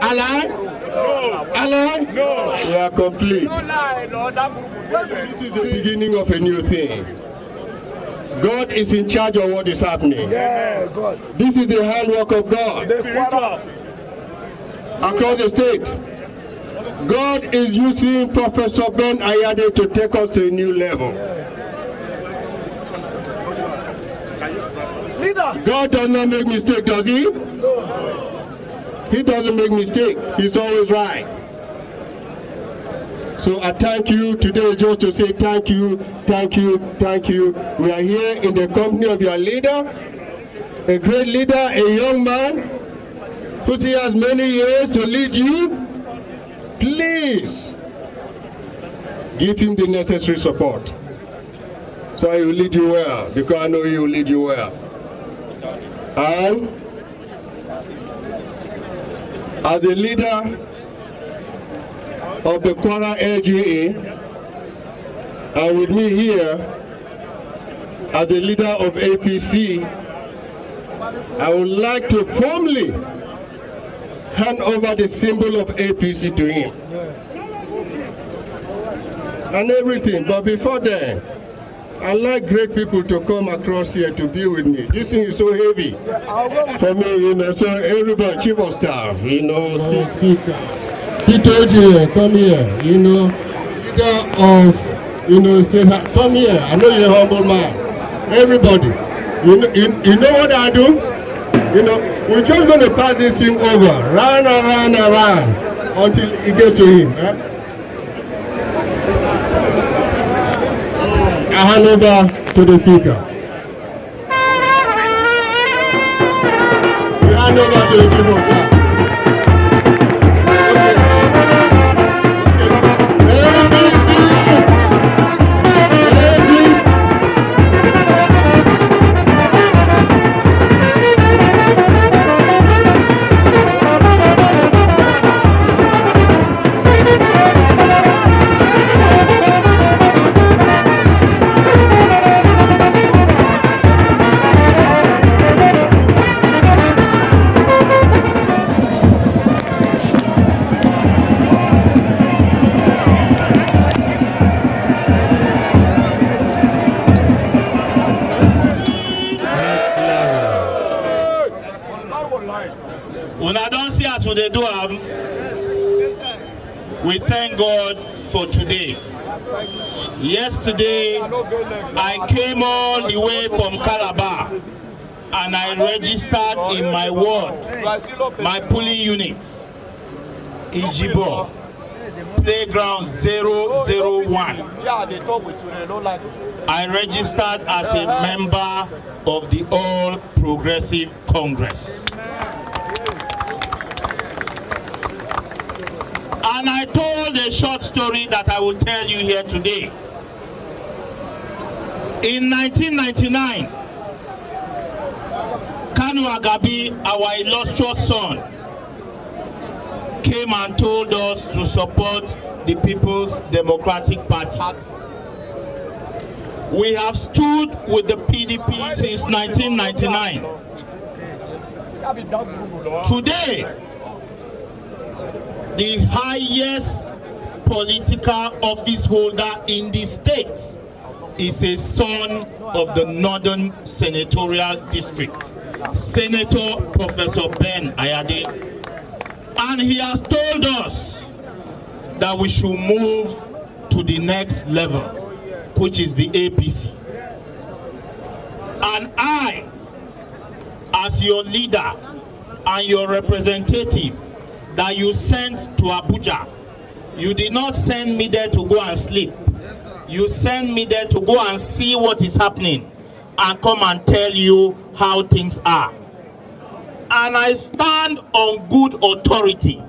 Ally? No. Ally? No. We are complete. No lie, Lord. This is the beginning of a new thing. God is in charge of what is happening. Yeah, God. This is the handwork of God Spiritual. across the state. God is using Professor Ben Ayade to take us to a new level. Leader. God does not make mistakes, does he? He doesn't make mistakes. He's always right. So I thank you today just to say thank you, thank you, thank you. We are here in the company of your leader, a great leader, a young man who still has many years to lead you. Please give him the necessary support so he will lead you well, because I know he will lead you well. And as the leader of the Kwara LGA, and with me here as the leader of APC, I would like to formally hand over the symbol of APC to him and everything. But before then, I like great people to come across here to be with me. This thing is so heavy for me, you know. So everybody, chief of staff, you know, Peter J, come here, you know, leader of, you know, state, come here. I know you're a humble man. Everybody, you know what I do? You know, we're just going to pass this thing over, round and round and round, until it gets to him. Right? I hand over to the speaker. We hand over to the chief of staff. We thank God for today. Yesterday, I came all the way from Calabar and I registered in my ward, my polling unit, Ijibo, playground 001. I registered as a member of the All Progressive Congress. And I told a short story that I will tell you here today. In 1999, Kanu Agabi, our illustrious son, came and told us to support the People's Democratic Party. We have stood with the PDP since 1999. Today, the highest political office holder in the state is a son of the Northern Senatorial District, Senator Professor Ben Ayade. And he has told us that we should move to the next level, which is the APC. And I, as your leader and your representative that you sent to Abuja, you did not send me there to go and sleep. You sent me there to go and see what is happening and come and tell you how things are. And I stand on good authority.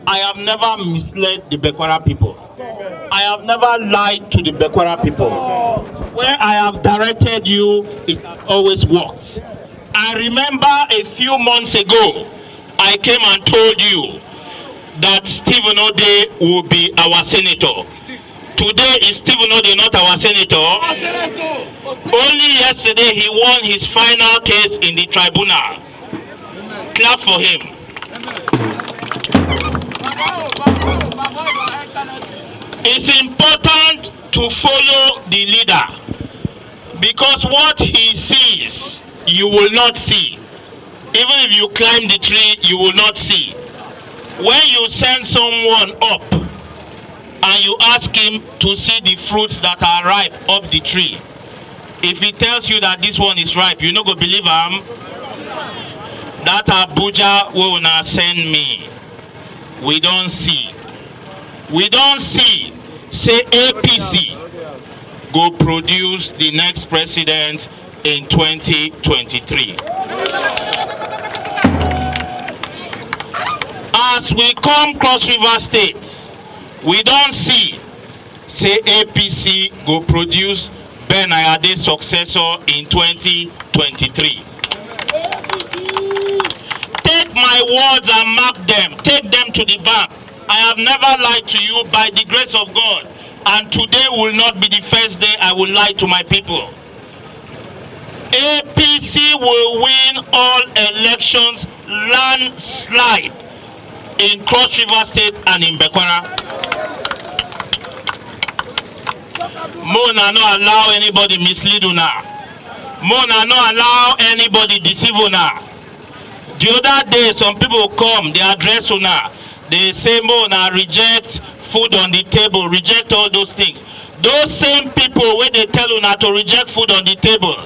I have never misled the Bekwara people. I have never lied to the Bekwara people. Where I have directed you, it has always worked. I remember a few months ago, I came and told you that Stephen Ode will be our senator. Today is Stephen Ode not our senator? Only yesterday he won his final case in the tribunal. Clap for him. It's important to follow the leader, because what he sees, you will not see. Even if you climb the tree, you will not see. When you send someone up and you ask him to see the fruits that are ripe up the tree, if he tells you that this one is ripe, you no go believe him. That Abuja will not send me. We don't see. We don't see. Say APC go produce the next president in 2023. As we come Cross River State, we don't see. Say APC go produce Ben Ayade's successor in 2023. Take my words and mark them. Take them to the bank. I have never lied to you by the grace of God. And today will not be the first day I will lie to my people. APC will win all elections landslide in Cross River State and in Bekwara. Mona no allow anybody mislead una. Mona no allow anybody deceive una. The other day, some people come, they address una. They say, Mona, reject food on the table, reject all those things. Those same people, when they tell una to reject food on the table,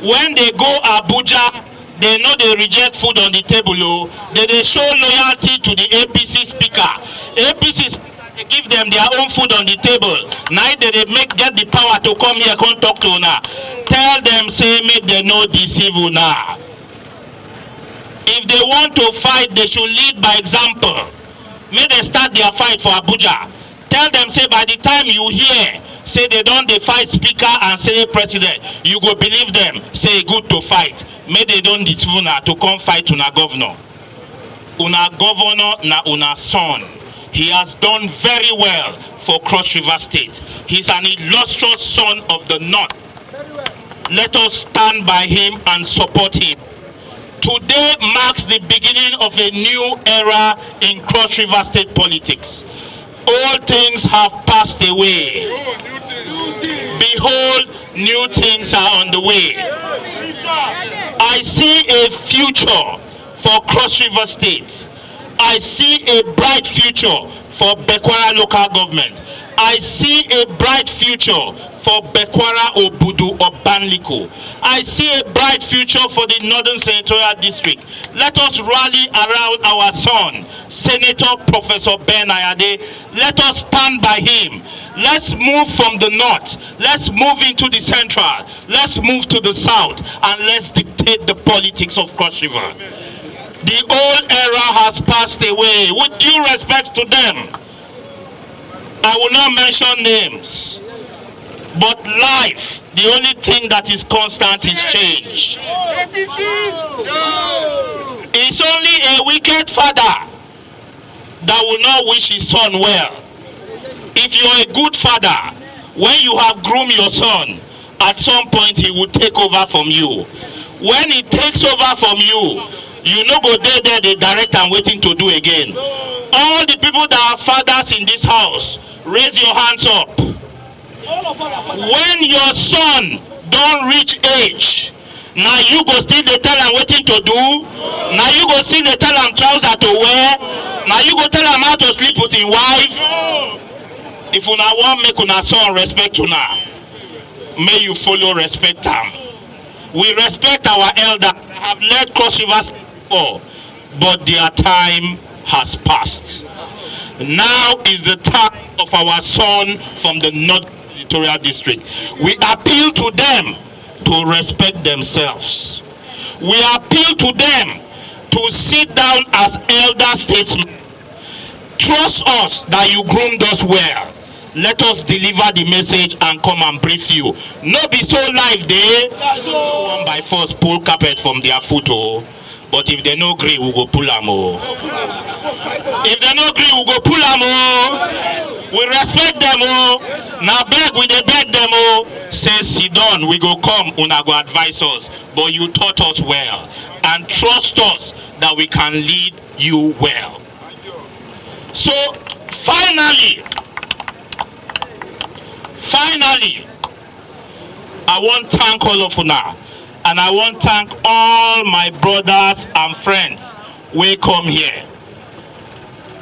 when they go Abuja, they know they reject food on the table. Oh. They show loyalty to the APC speaker. APC speaker, they give them their own food on the table. Now they get the power to come here, come talk to una. Tell them, say, make they no deceive una. If they want to fight, they should lead by example. May they start their fight for Abuja. Tell them, say, by the time you hear, say they don't fight speaker and say president, you go believe them, say good to fight. May they don't deceive una to come fight una governor. Una governor na una son. He has done very well for Cross River State. He's an illustrious son of the North. Let us stand by him and support him. Today marks the beginning of a new era in Cross River State politics. All things have passed away. Behold, new things are on the way. I see a future for Cross River State. I see a bright future for Bekwara local government. I see a bright future for Bekwara Obudu Obanliko. I see a bright future for the Northern Senatorial District. Let us rally around our son, Senator Professor Ben Ayade. Let us stand by him. Let's move from the north. Let's move into the central. Let's move to the south. And let's dictate the politics of Cross River. The old era has passed away. With due respect to them, I will not mention names. But life, the only thing that is constant is change. It's only a wicked father that will not wish his son well. If you're a good father, when you have groomed your son, at some point he will take over from you. When he takes over from you, you no go there, they direct and waiting to do again. All the people that are fathers in this house, raise your hands up. When your son don't reach age, now you go still the tell him waiting to do. Now you go still the tell him trouser to wear. Now you go tell him how to sleep with his wife. If una want make una son respect una, may you follow respect him. We respect our elders that have led Cross River before, but their time has passed. Now is the time of our son from the North Senatorial District. We appeal to them to respect themselves. We appeal to them to sit down as elder statesmen. Trust us that you groomed us well. Let us deliver the message and come and brief you. No be so live there. One by force pull carpet from their foot. Oh. But if they no agree, we go pull them. Oh. If they no agree, we go pull them. Oh. We respect them. Oh. Now beg, we dey beg them. Oh. Say sit down, we go come, una go advise us. But you taught us well. And trust us that we can lead you well. So finally, Finally, I want to thank all of you now, and I want to thank all my brothers and friends who come here.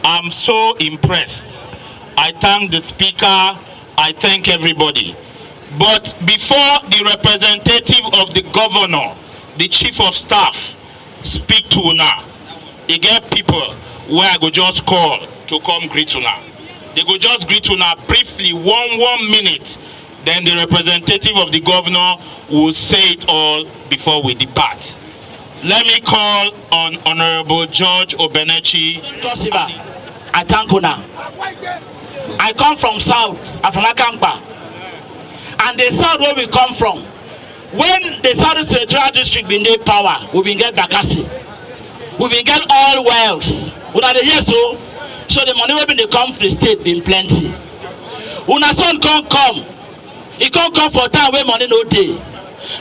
I'm so impressed. I thank the speaker, I thank everybody. But before the representative of the governor, the chief of staff, speak to una, you get people where I go just call to come greet una. They go just greet una briefly, one minute. Then the representative of the governor will say it all before we depart. Let me call on Honorable George Obenechi. I thank una. I come from South, I'm from Akampa. And the South where we come from, when the South Central District been in power, we been get Bakassi. We been get all wells. Una the year so the money when they come to the state been plenty. Una son can't come. He can't come for time where money no day.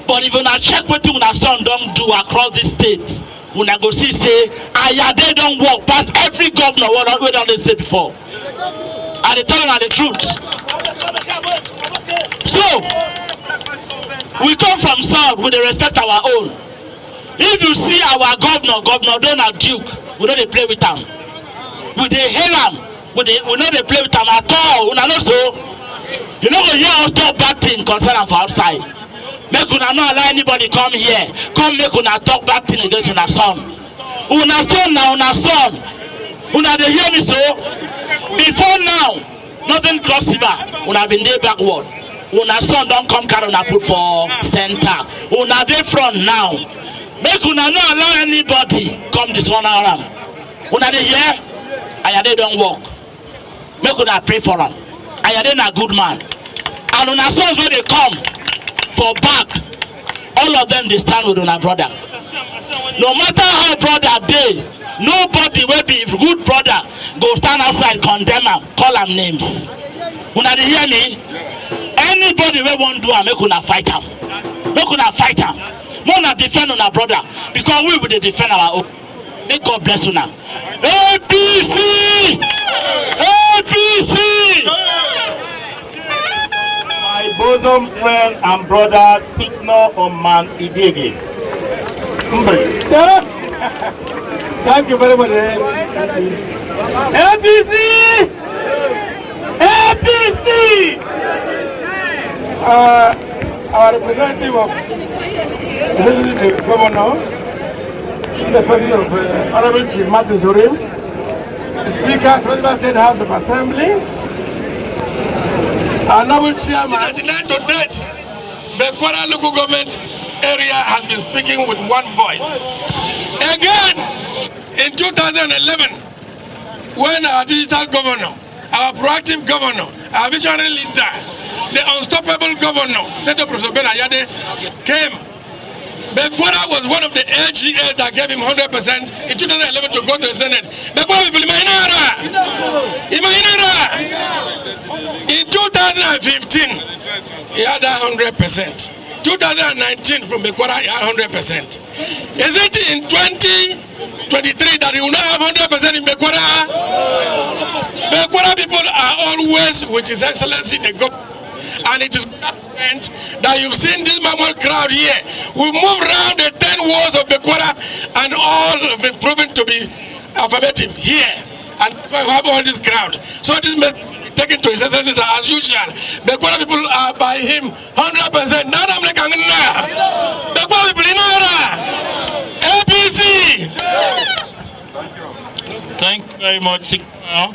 But if una check what una son don't do across the state, una go see say Ayade don't walk past every governor we done the state before. And they tell you the truth. So we come from South with the respect our own. If you see our Governor Donald Duke, we know they play with him. We dey hail him. We know they play with him at all. Una know so. You know we hear us talk bad thing concerning for outside. Make una not allow anybody come here. Come make una talk bad thing against una son. Una son now, una son. Una dey hear me so? Before now, nothing cross river. Una been there backward. Una son don't come carry una put for center. Una dey front now. Make una not allow anybody come this one around. Una dey hear? Ayade don't walk. Make una pray for him. Ayade na good man. And una sons when they come for back, all of them they stand with una brother. No matter how brother they, nobody will be good brother go stand outside condemn him, call him names. Una dey hear me? Anybody we won't do, make una fight him. Make una fight him. Una defend una brother because we will defend our own. May God bless una. APC! APC! My bosom friend and brother, Signal Oman Idege. Thank you very much. APC! APC! Our representative of the governor, the president of Honorable Chief Martin Zorim, the Speaker, President State House of Assembly, our noble chairman. 1999 to date, the Kwara local government area has been speaking with one voice. Again, in 2011, when our digital governor, our proactive governor, our visionary leader, the unstoppable governor, Senator Professor Ben Ayade, came. Bekwara was one of the LGAs that gave him 100% in 2011 to go to the Senate. Bekwara people, in 2015, he had 100%. 2019 from Bekwara, he had 100%. Is it in 2023 that he will not have 100% in Bekwara? Bekwara people are always with His Excellency the governor. And it is that you've seen this mammal crowd here. We move around the 10 wards of Bekwara and all have been proven to be affirmative here. And we have all this crowd. So it is taken to His Excellency as usual. Bekwara people are by him 100%. Nada mlekangna. Bekwara people inara. APC. Thank you very much, Signal.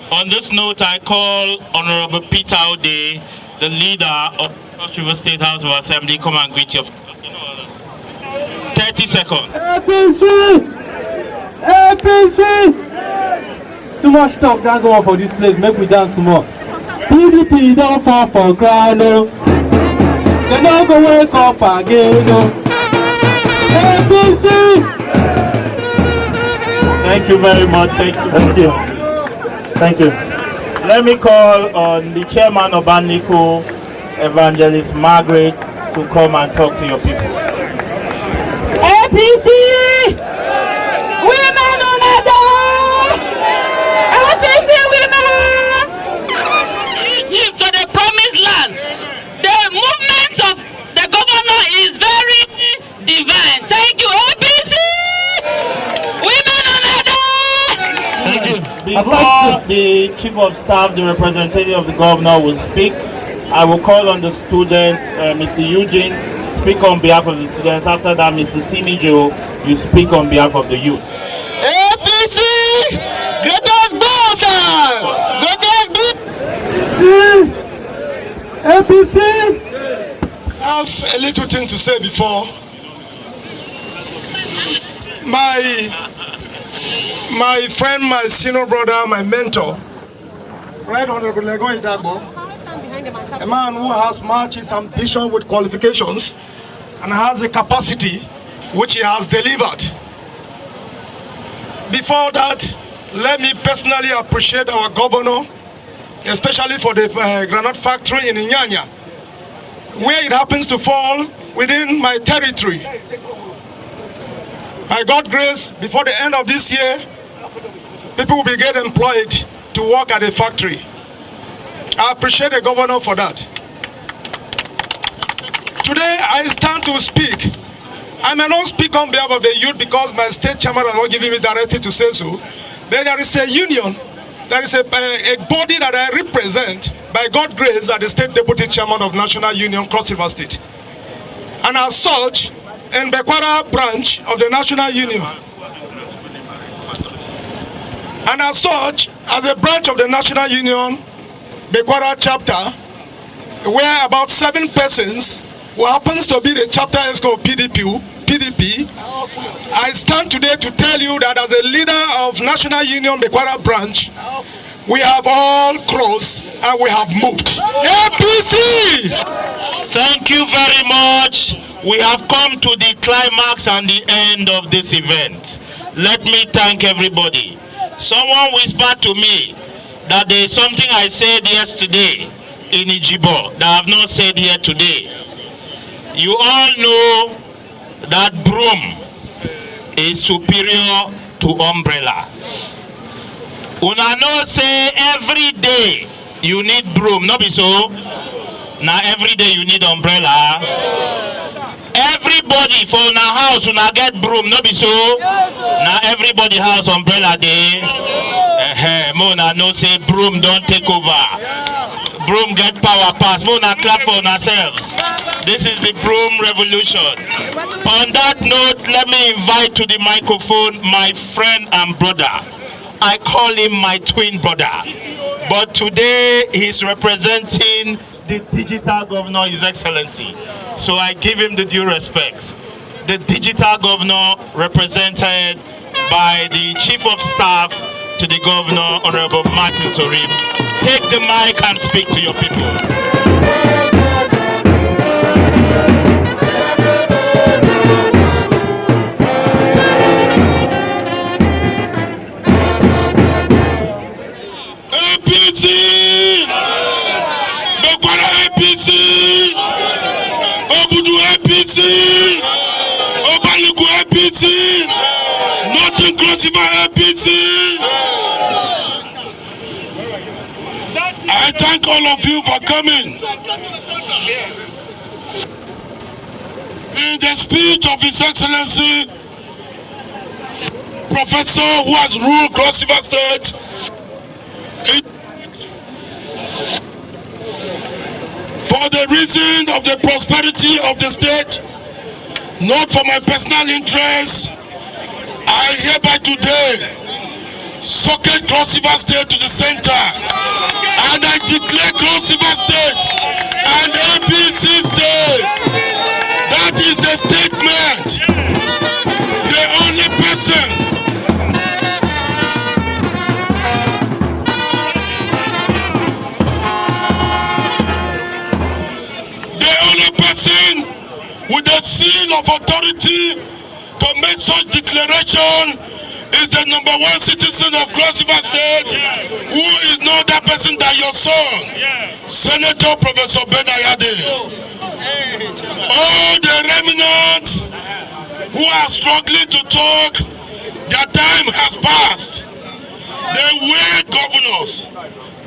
On this note, I call Honorable Peter Ode, the leader of Cross River State House of Assembly, come and greet you. 30 seconds. APC! APC! Too much talk don't go on for this place, make we dance more. PDP don't fall for ground, no. They don't go wake up again, no. APC! Thank you very much. Thank you. Thank you. Thank you. Let me call on the chairman of Banliko, Evangelist Margaret, to come and talk to your people. APC! Women on APC women! Egypt to the promised Before the Chief of Staff, the representative of the governor will speak, I will call on the student, Mr. Eugene, speak on behalf of the students. After that, Mr. Simijo, you speak on behalf of the youth. APC! Greatest boss! Greatest APC! I have a little thing to say before. My friend, my senior brother, my mentor, Right Honorable Legon Idagbo, a man who has much his ambition with qualifications and has a capacity which he has delivered. Before that, let me personally appreciate our governor, especially for the granite factory in Inyanya, where it happens to fall within my territory. By God's grace, before the end of this year, people will be getting employed to work at the factory. I appreciate the governor for that. Today, I stand to speak. I may not speak on behalf of the youth because my state chairman has not given me directive to say so. But there is a union, there is a body that I represent, by God's grace, as the state deputy chairman of National Union, Cross River State. And as such, in Bekwara branch of the National Union. And as such, as a branch of the National Union, Bekwara chapter, where about 7 persons, who happens to be the chapter ESCO of PDP, I stand today to tell you that as a leader of National Union Bekwara branch, we have all crossed and we have moved. APC! Thank you very much. We have come to the climax and the end of this event. Let me thank everybody. Someone whispered to me that there is something I said yesterday in Ijibo that I have not said here today. You all know that broom is superior to umbrella. Una know say every day you need broom, not be so? Now every day you need umbrella. Everybody for una house una get broom, not be so? Now everybody house umbrella day. Mona no say broom don't take over. Broom get power pass. Mona clap for ourselves. This is the broom revolution. On that note, let me invite to the microphone my friend and brother. I call him my twin brother. But today he's representing the digital governor, His Excellency. So I give him the due respects. The digital governor represented by the Chief of Staff to the Governor, Honorable Martin Sorim. Take the mic and speak to your people. APC! Bekwara APC! Obudu APC! Obaluku APC! Northern Cross River APC! I thank all of you for coming. In the speech of His Excellency, Professor who has ruled Cross River State, for the reason of the prosperity of the state, not for my personal interest, I hereby today socket Cross River State to the center, and I declare Cross River State and APC State. That is the statement. The only person with the seal of authority to make such declaration is the #1 citizen of Cross River State, who is no other person than your son, Senator Professor Ben Ayade. All the remnants who are struggling to talk, their time has passed. They were governors.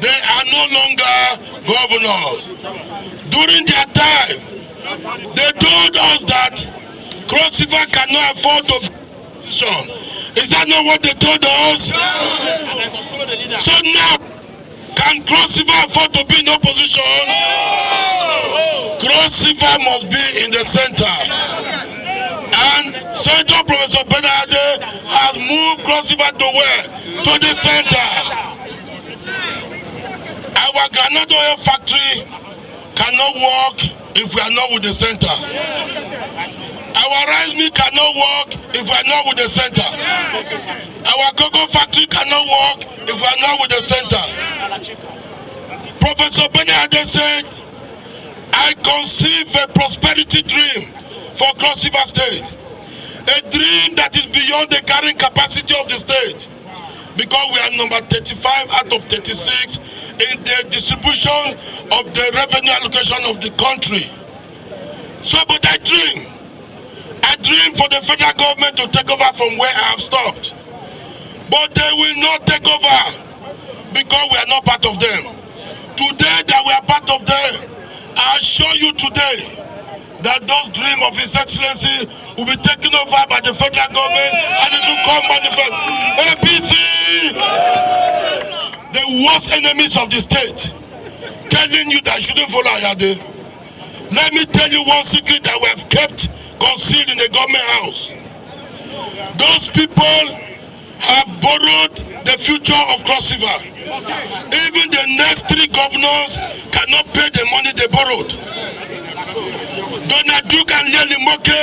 They are no longer governors. During their time, they told us that Cross River cannot afford to be in position Is that not what they told us? So now, can Cross River afford to be in opposition? Cross River must be in the center. And Senator Professor Benade has moved Cross River to where? To the center. Our groundnut oil factory cannot work if we are not with the center. Our rice mill cannot work if we are not with the center. Our cocoa factory cannot work if we are not with the center. Professor Benade said, I conceive a prosperity dream for Cross River State. A dream that is beyond the carrying capacity of the state. Because we are number 35 out of 36 in the distribution of the revenue allocation of the country. So, but I dream for the federal government to take over from where I have stopped. But they will not take over because we are not part of them. Today that we are part of them, I assure you today that those dreams of His Excellency will be taken over by the federal government and it will come manifest. APC! The worst enemies of the state telling you that you shouldn't follow Ayade. Let me tell you one secret that we have kept concealed in the government house. Those people have borrowed the future of Cross River. Even the next 3 governors cannot pay the money they borrowed. Donald Duke and Yeli Moke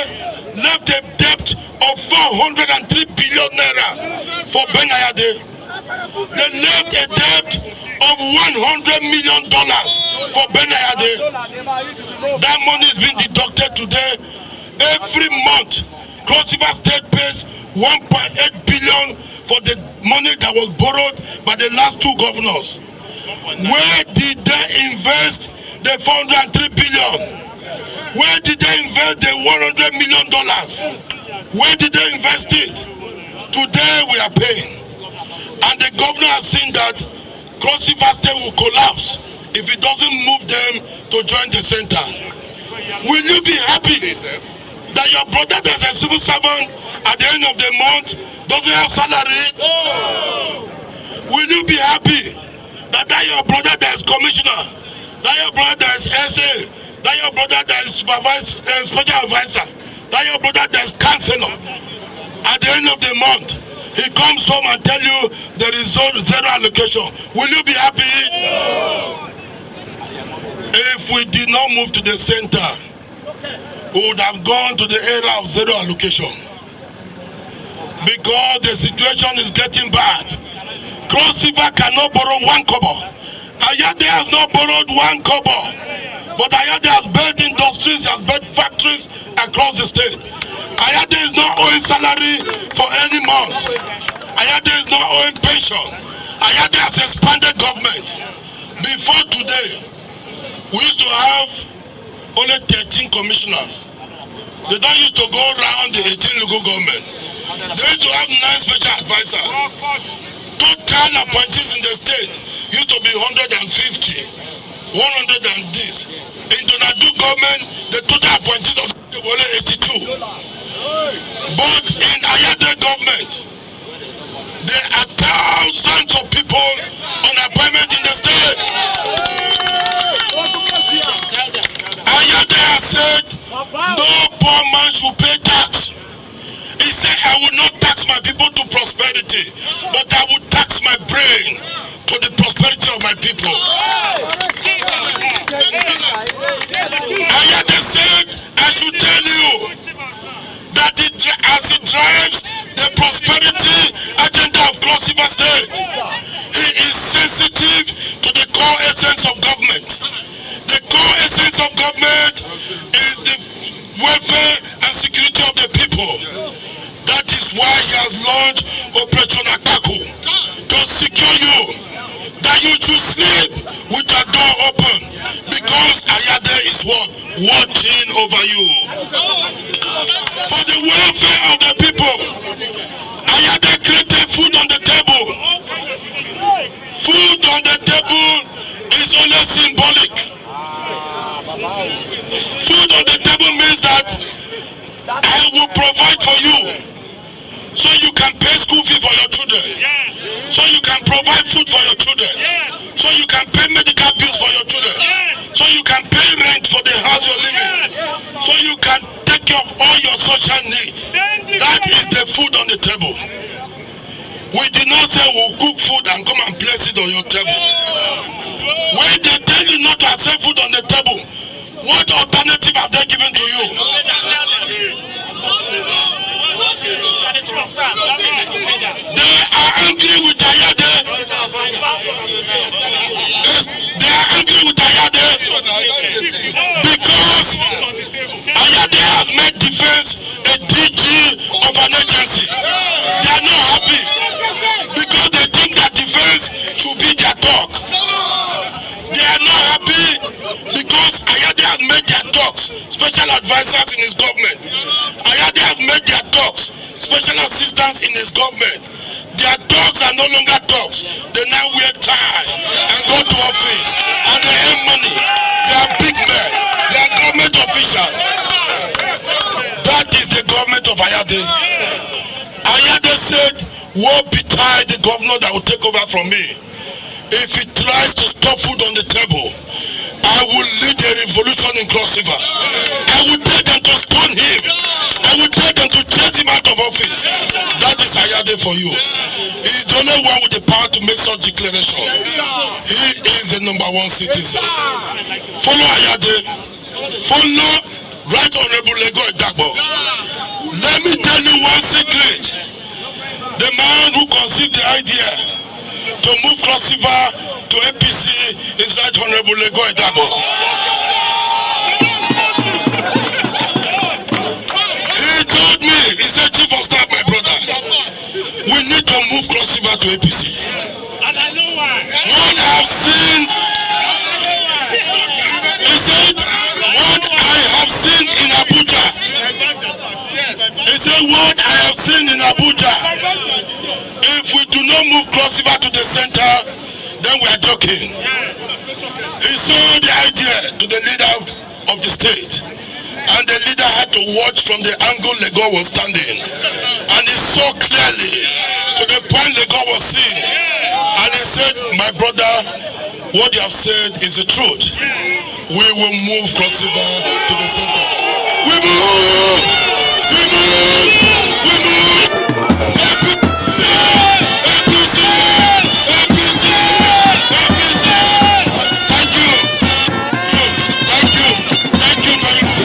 left a debt of 403 billion naira for Ben Ayade. They left a debt of $100 million for Ben Ayade. That money is being deducted today. Every month, Cross River State pays 1.8 billion for the money that was borrowed by the last 2 governors. Where did they invest the 403 billion? Where did they invest the $100 million? Where did they invest it? Today we are paying. And the governor has seen that Cross River State will collapse if it doesn't move them to join the center. Will you be happy that your brother that's a civil servant at the end of the month doesn't have salary? Will you be happy that your brother that is commissioner, that your brother that is SA, that your brother that is special advisor, that your brother that is councillor, at the end of the month, he comes home and tell you there is zero allocation? Will you be happy? If we did not move to the center, we would have gone to the era of zero allocation. Because the situation is getting bad. Cross River cannot borrow 1 kobo. Ayade has not borrowed 1 kobo. But Ayade has built industries, has built factories across the state. Ayade is not owing salary for any month. Ayade is not owing pension. Ayade has expanded government. Before today, we used to have only 13 commissioners. They don't used to go around the 18 local government. They used to have 9 special advisors. Total appointees in the state used to be 150, 100 and this. In Donald Duke government, the total appointees of the were 82. But in Ayade government, there are thousands of people on appointment in the state. Ayade has said, no poor man should pay tax. He said, I will not tax my people to prosperity, but I will tax my brain to the prosperity of my people. Ayade said, I should tell you that as he drives the prosperity agenda of Cross River State, he is sensitive to the core essence of government. The core essence of government is the welfare and security of the people. That is why he has launched Operation Akako to secure you, that you should sleep with your door open, because Ayade is what? Watching over you. For the welfare of the people, Ayade created food on the table. Food on the table is only symbolic. Food on the table means that I will provide for you. so you can pay school fee for your children, so you can provide food for your children, so you can pay medical bills for your children, so you can pay rent for the house you're living, so you can take care of all your social needs. That is the food on the table. We did not say we'll cook food and come and place it on your table. When they tell you not to accept food on the table, what alternative have they given to you? They are angry with Ayade. Yes, they are angry with Ayade because Ayade has made defense a DG of an agency. They are not happy because they think that defense should be their talk. They are not happy because Ayade has made their talks special advisors in his government. Ayade has made their talks special assistants in his government. Their talks are no longer talks. They now wear tie and go to office and they earn money. They are big men. They are government officials. That is the government of Ayade. Ayade said, woe betide the governor that will take over from me. If he tries to stop food on the table, I will lead a revolution in Cross River. I will tell them to stone him. I will tell them to chase him out of office. That is Ayade for you. He is the only one with the power to make such declaration. He is the #1 citizen. Follow Ayade. Follow Right Honorable Lego Edagbo. Let me tell you one secret. The man who conceived the idea to move Cross River to APC is Right Honorable Lego Edagbo. He told me, he said, Chief of Staff, my brother, we need to move Cross River to APC. And I know why. What I've seen, he said, what I have seen in Abuja. He said, what I have seen in Abuja. If we do not move Cross River to the center, then we are joking. He saw the idea to the leader of the state, and the leader had to watch from the angle Lego was standing, and he saw clearly to the point Lego was seeing, and he said, my brother, what you have said is the truth. We will move Cross River to the center. We move! We move! We move! APC! APC! APC! Thank you! Thank you! Thank you very much!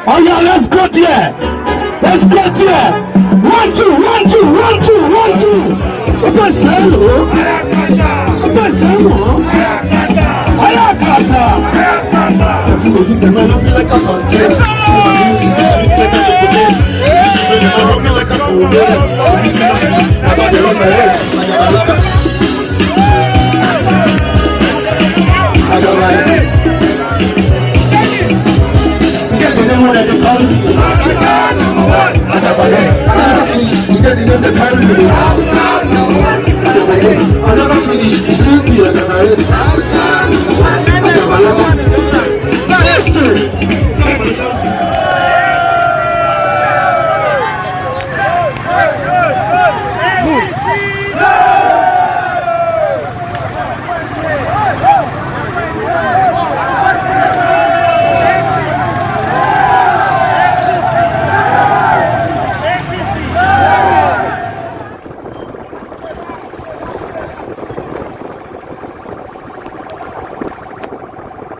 Oh yeah, let's go there. Let's go there. 1, 2, 1, 2, 1, 2, 1, 2. Super shallow. Super shallow. Ayakata. Sexy ladies, they might not be like a hot cake. See my music, it's sweet like a chocolate. They might not be like a cool bed. This is the street, I got it on my wrist. I got like Africa #1.